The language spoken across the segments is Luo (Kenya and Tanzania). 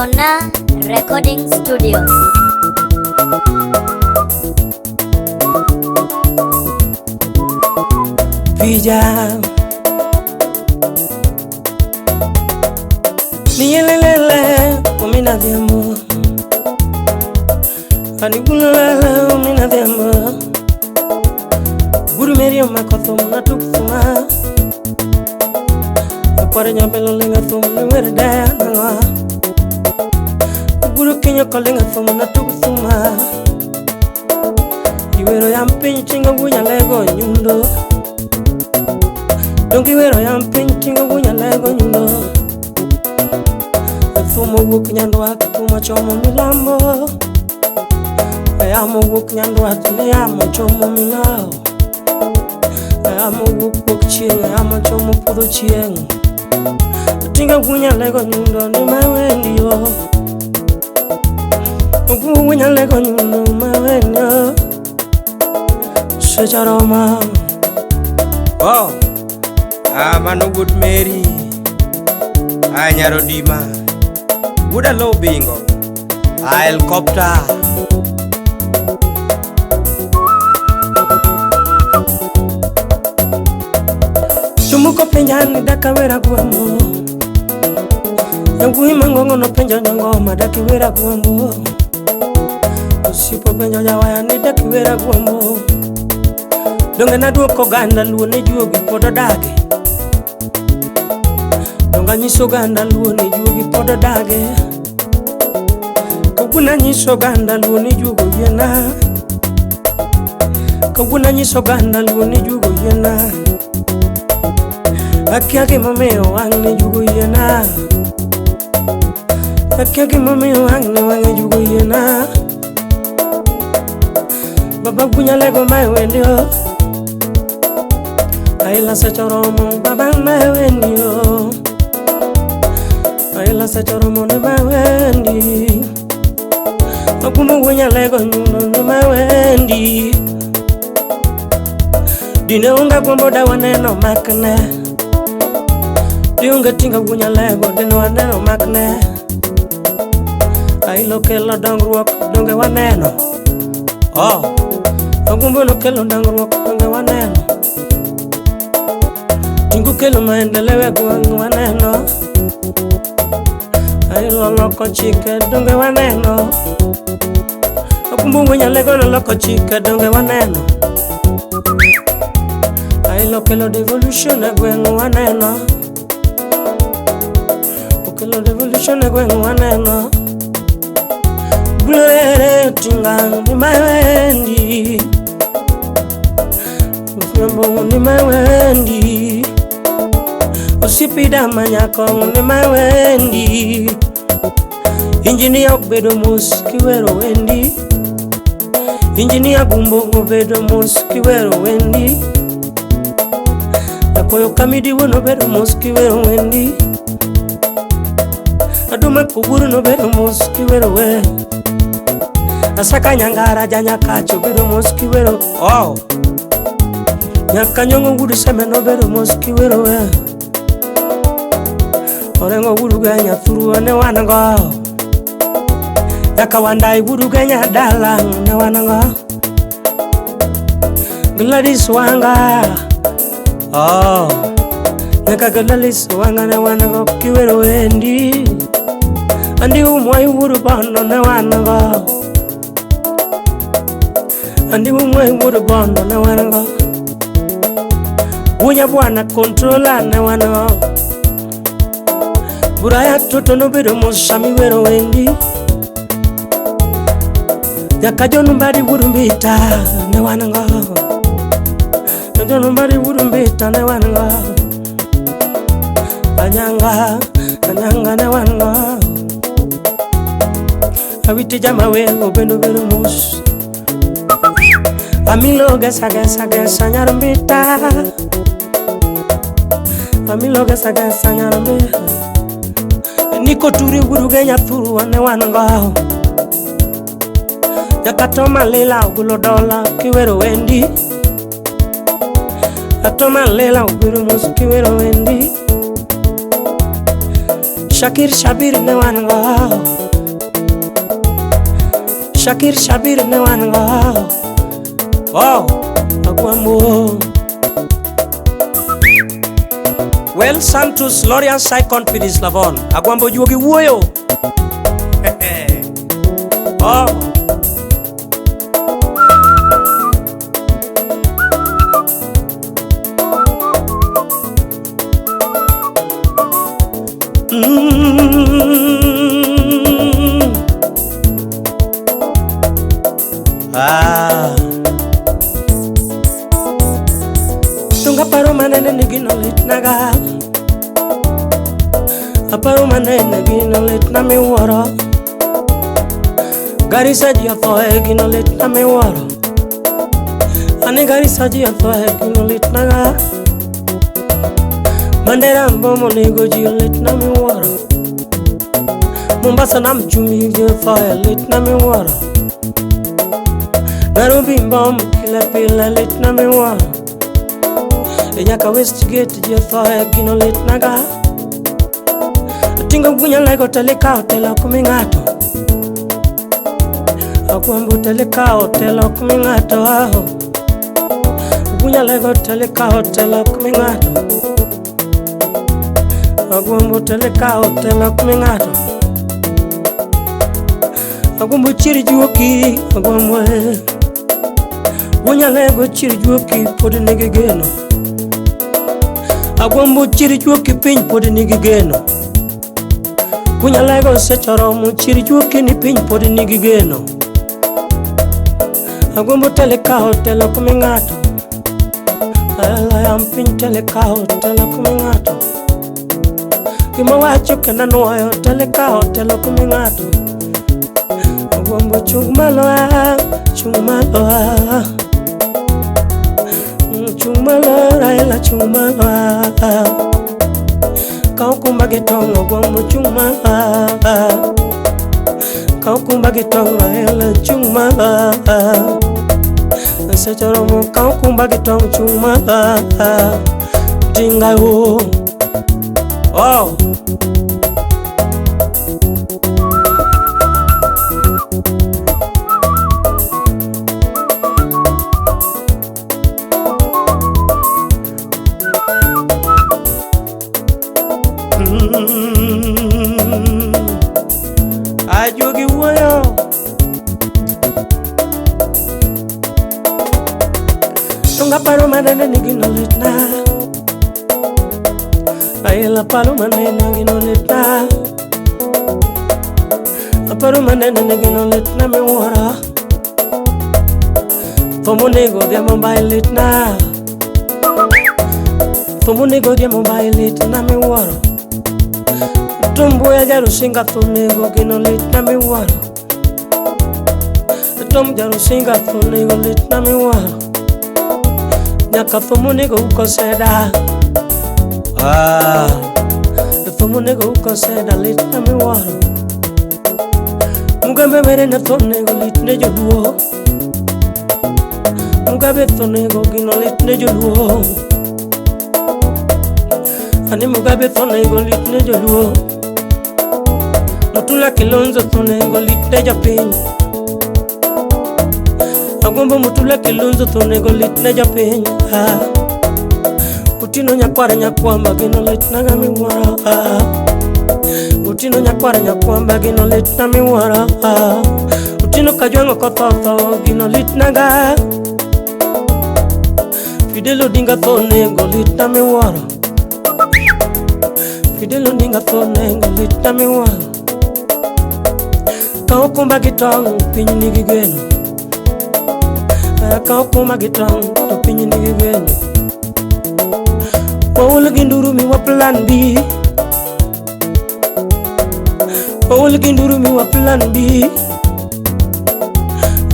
Bona Recording Studios. Pija Niyelelele Umina diambo Anigulala Umina diambo Guru meri makothum na tukthuma Akware nyambelo lenga thum ni werda nangwa Guru kenya kolenga thum na tukthuma Iwero yampin chinga gunya lego nyundo Dongi wero yampin chinga gunya lego nyundo Thumo wuk nyandwa kuma chomo milambo Ayamo wuk nyandwa tine yamo chomo milao Ayamo wuk chieng ayamo chomo pudo chieng Tinga gunya lego nyundo ni mawendi yo Gunya lego nyundo mawendi yo Sejaroma Oh Amano good Mary Anyaro dima Buda low bingo helicopter Chumuko penjani daka wera guambo Yangu imangongo no penja nyangoma daki wera guambo Usipo penja jawayani daki wera guambo Donge na duoko ganda luo ne juogi podo dage Donga nyiso ganda luo ne juogi podo dage Koguna nyiso ganda luo ne juogo yena Koguna nyiso ganda luo ne juogo yena Akiaki mameo wang ne juogo yena Akiaki mameo wang ne wang juogo yena Baba gunya lego mai wendio Raila sechoromo baba mai wendio Raila sechoromo ne mai wendi Makumu gunya lego nyuno ne mai wendi Dine unga gombo da waneno makne Diunga tinga gunya lego dine waneno makne Ailo kelo dongruok donge waneno Oh Agumbo no kelo dongruok donge waneno Tingu kelo maendelewe guangu waneno Ailo loko chike donge waneno Agumbo gunya lego no loko chike donge waneno Ailo kelo devolution guangu waneno Kelo devolution guangu waneno Bulere tinga ni mawendi Ufyambo ni mawendi Usipida manyako ni mawendi Injinia ubedo muski wero wendi Injinia gumbo ubedo muski wero wendi Yakoyo kamidi wono bedo muski wero wendi Aduma kuburu no bedo muski wero wendi Asaka nyangara janya kacho bedo muski wero Oh Nyaka nyongo gudu seme no bedo muski wero we Orengo gudu ganya thuru ne wanango Yaka wandai gudu ganya dalang ne wanango Gladys wanga Oh Nyaka Gladys wanga ne wanango kiwero wendi Andi umwai gudu bono ne wanango Andi umwe would have gone on the one go. Unya bwana controller na wana. Buraya toto no bedo musami wero wendi. Yakajo nobody wouldn't be ta na wana go. Yakajo nobody wouldn't be ta na wana go. Anyanga na wana go. Awiti jama we obendo bedo mus. Amilo gesa nyarambita Amilo gesa nyarambita Niko turi guru genya thuru wane wanango Yakatoma lela ugulo dola kiwero wendi Atoma lela ugulo musu kiwero wendi Shakir Shabir ne wango, Shakir Shabir ne wango. Wow, Agwambo. Well, Santos, Lorian Sai Confidence Lavon, Agwambo Yogi Woyo. Oh. Tunga paro manene nigino lit naga, aparo manene nigino lit na mi woro. Gari saji athoe gino lit na mi woro. Ani gari saji athoe gino lit naga. Mandera mbomo nego ji lit na mi woro. Mombasa nam chumi ji athoe lit na mi woro. Nairobi mbom kila pila lit na mi woro. Enyaka Westgate ji athoe gino lit naga. Tinga gunya lego teleka hotela kumingato. Agwambo teleka hotela kumingato aho. Gunya lego teleka hotela kumingato. Agwambo teleka hotela kumingato. Agwambo chiri juoki agwambo. Gunya lego chiri juoki podi negegeno. Agwambo chiri juoki piny podi negegeno. Gunya lego sechoro mu chiri juoki ni piny podi negegeno. Agwambo teleka hotela kumingato. Ala yam piny teleka hotela kumingato. Kima wacho kenda nuoyo teleka hotela kumingato. Agwambo chung maloa, chung maloa. Chung maloa, Raila chung maloa. Kau kumba getong agwambo chung maloa. Kau kumba getong Raila chung maloa. Sechoro mo kau kumba getong chung maloa. Dinga wo. Oh. Ajogi woyo. Tunga paro manene nigino litna. Raila paro manene nigino litna. Paro manene nigino litna me wora. Fomo nego dia mobile litna. Fomo nego dia mobile litna me wora. Tumbo ya jaru singa thunego gino litna me wora. Tum jaru singa thunego litna me wora. Nyaka fomo nego ukoseda. Fomo nego ukoseda litna me wora. Mugabe mere na thunego litne joduo. Mugabe thunego gino litne joduo. Ani Mugabe thunego litne joduo. Mutula Kilonzo thunego litne japiny. Agwambo Mutula Kilonzo thunego litne japiny. Utino nyakwara nyakwamba gino litna ga miwara. Utino nyakwara nyakwamba gino litna miwara. Utino kajwango kothotho gino litna ga. Fidelo dinga thunego litna miwara. Fidelo dinga thunego litna miwara. Kau kumba gitong piny nigi geno. Kau kumba gitong to piny nigi geno. Waul ginduru mi wa plan B. Waul ginduru mi wa plan B.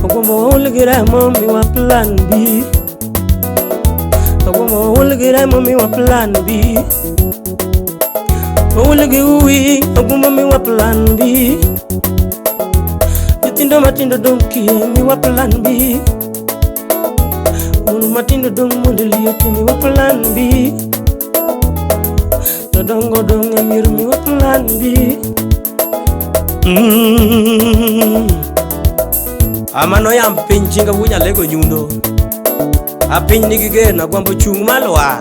Agwambo waul giremo mi wa plan B. Agwambo waul giremo mi wa plan B. Waul gi uwi agwambo mi wa plan B. Tindo matindo donki mi wa plan B. Munu matindo dong mondeli mi wa plan B. Dodongo dong amir mi wa plan lanbi amano yam piny chinga wunya lego nyundo a piny nigi gena gwambo chung malo a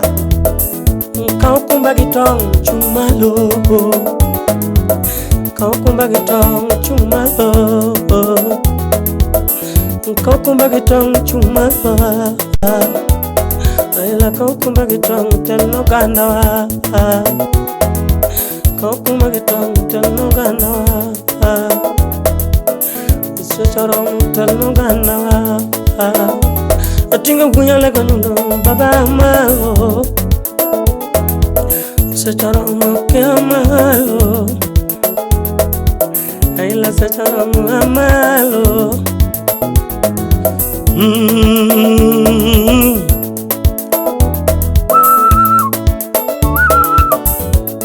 kao kumba gi tong chung malo kao kumba gi tong chung malo kao kumba gi tong chung malo Raila kao kumba gi tong tel no ganda wa kao kumba gi tong tel no ganda wa Secarong tel no ganda wa Atinga punya lego nyundo baba malo Secarong ke malo Raila secarong malo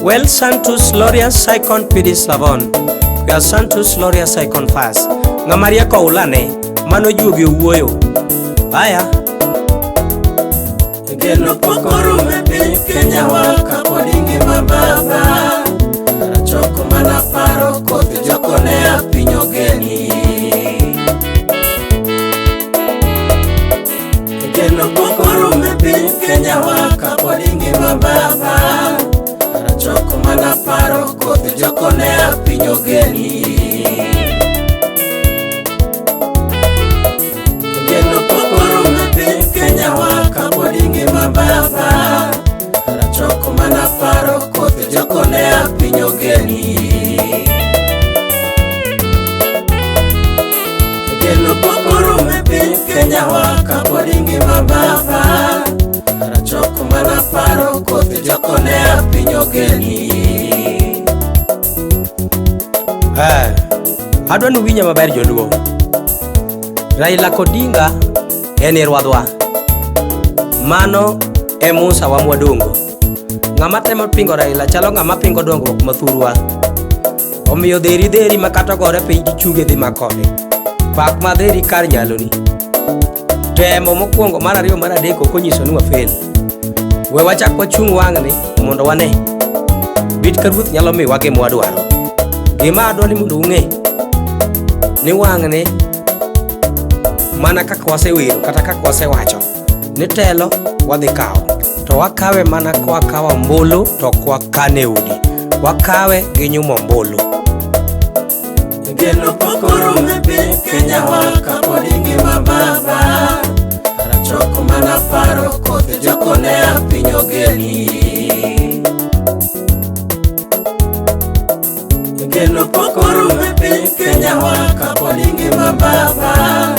Well, Santos Gloria Saikon Pidis Lavon Kaya Santos Gloria Saikon Fas Nga Maria Kaulane Mano jugi uwoyo Aya Geno pokoro mepe Kenya waka Podingi mababa Choko mana paro Kote joko nea pinyo geni Geno pokoro mepe Kenya waka Podingi mababa Choko mana paro Kote joko nea pinyo geni Kenya waka Podingi mababa Choko mana paro Kote joko nea pinyo geni Geno pokoro mepe Kenya waka Podingi mababa Choko mana paro Kote joko nea pinyo geni Adwa nuwinya maber joluo Raila Kodinga eni rwadwa Mano e Musa wa mwadongo Ngama temo pingo Raila chalo ngama pingo dongo mathurwa Omiyo dheri makata gore piny chunge dhi makode Pak ma dheri kar nyaloni Temo mokwongo mar ariyo mar adek konyiso ni wafel We wachak wachung wang'ni mondo wane Bit ka ruoth nyalo miwa gima wadwaro Gima adwani mondo ung'e Ni wang'ni Mana kaka wasewero kata kaka wasewacho Ni telo wadhi kao To wakawe mana kwa kawa mbolo To kwa kane udi Wakawe ginyumo mbolo Geno pokoro mepe Kenya waka Podingi mababa Choko mana paro Kote joko nea pinyo geni Geno pokoro mepe Kenya waka Podingi mababa